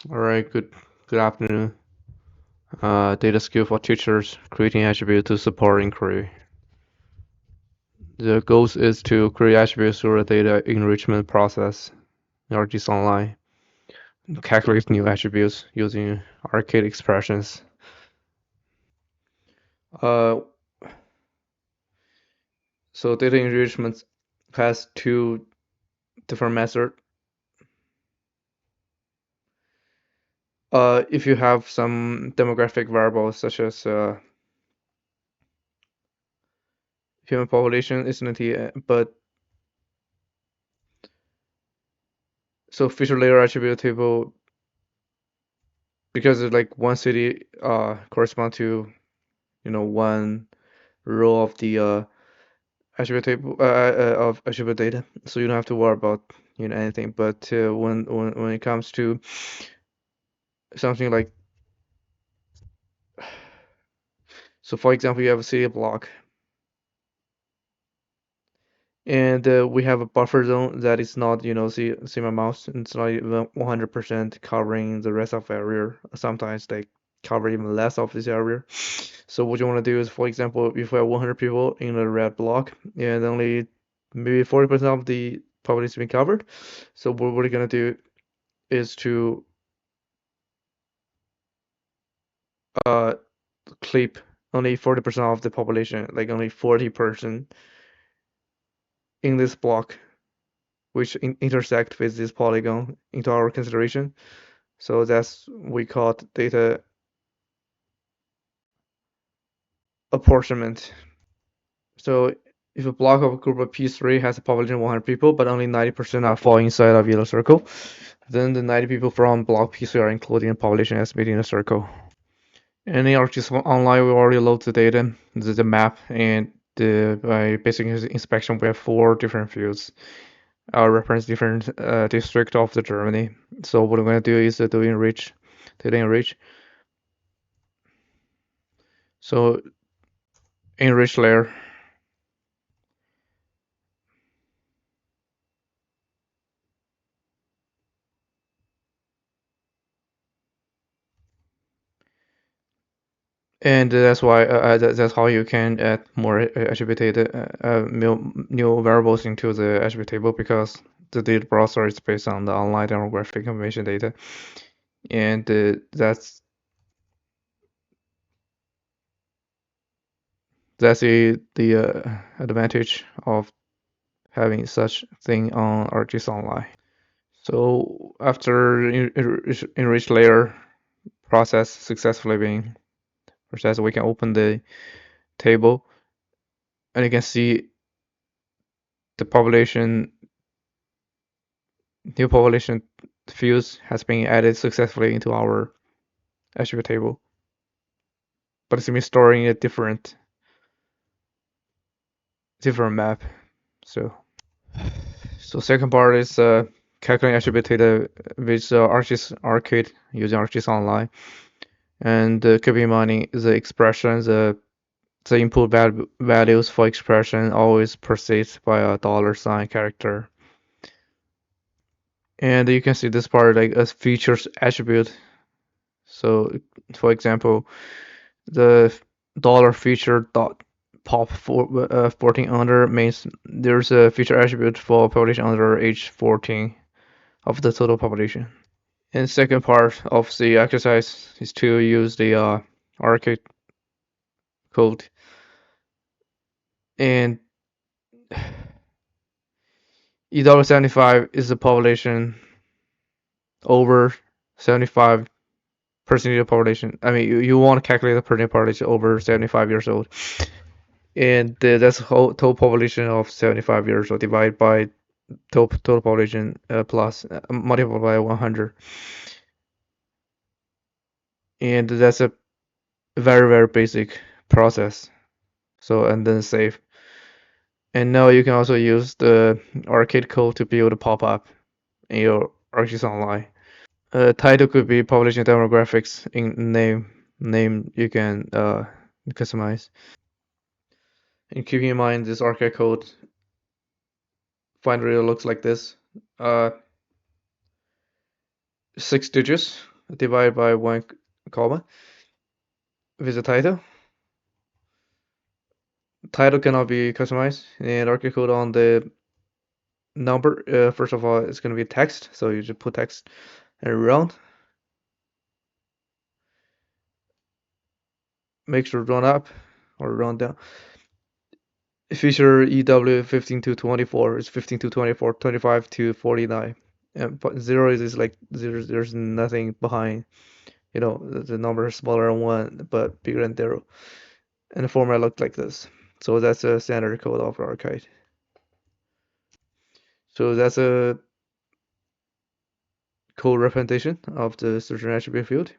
All right, good afternoon. Data skill for teachers, creating attribute to support inquiry. The goal is to create attributes through a data enrichment process in ArcGIS Online. Calculate new attributes using arcade expressions. Uh, so data enrichment has two different methods. If you have some demographic variables such as human population, ethnicity, but so feature layer attribute table because it's like one city correspond to one row of the attribute table of attribute data, so you don't have to worry about anything. But when it comes to something like, so for example, you have a city block, and we have a buffer zone that is not, see my mouse, and it's not even 100% covering the rest of the area. Sometimes they cover even less of this area. So what you want to do is, for example, if we have 100 people in a red block and only maybe 40% of the population has been covered, so what we're gonna do is to uh clip only 40% of the population, like only 40% in this block, which intersect with this polygon into our consideration. So that's we call it data apportionment. So if a block of a group of P3 has a population of 100 people, but only 90% are fall inside of yellow circle, then the 90 people from block P3 are included in population estimated in the circle. And in ArcGIS Online, we already load the data, the map, and by basic inspection, we have 4 different fields. Reference different district of the Germany. So what I'm going to do is do enrich, data enrich. So enrich layer. And that's how you can add more attribute data, new variables into the attribute table, because the data browser is based on the online demographic information data, and that's the advantage of having such thing on ArcGIS Online. So after enrich layer process successfully being processed, we can open the table, and you can see the new population fields has been added successfully into our attribute table, but it's been storing a different map. So second part is calculating attribute data with ArcGIS Arcade using ArcGIS Online, and keep in mind the expressions, the input values for expression always preceded by a $ character. And you can see this part like as features attribute. So for example, the $feature dot pop 14 under means there's a feature attribute for population under age 14 of the total population. And second part of the exercise is to use the arcade code, and EW75 is the population over 75 percentage of population. I mean, you want to calculate the percentage of population over 75 years old, and that's whole total population of 75 years old divided by total population plus multiplied by 100, and that's a very basic process. So and then save. And now you can also use the arcade code to build a pop-up in your ArcGIS Online. Title could be population demographics. In name you can customize. And keeping in mind this arcade code finally looks like this. 6 digits divided by 1 comma. With the title. Title cannot be customized. And ArcGIS code on the number, first of all, it's going to be text. So you just put text around. Make sure run up or run down. Feature EW 15 to 24 is 15 to 24, 25 to 49. And but 0 is like there's nothing behind. The number is smaller than 1 but bigger than 0. And the format looked like this. So that's a standard code of ArcGIS. So that's a code representation of the search and attribute field.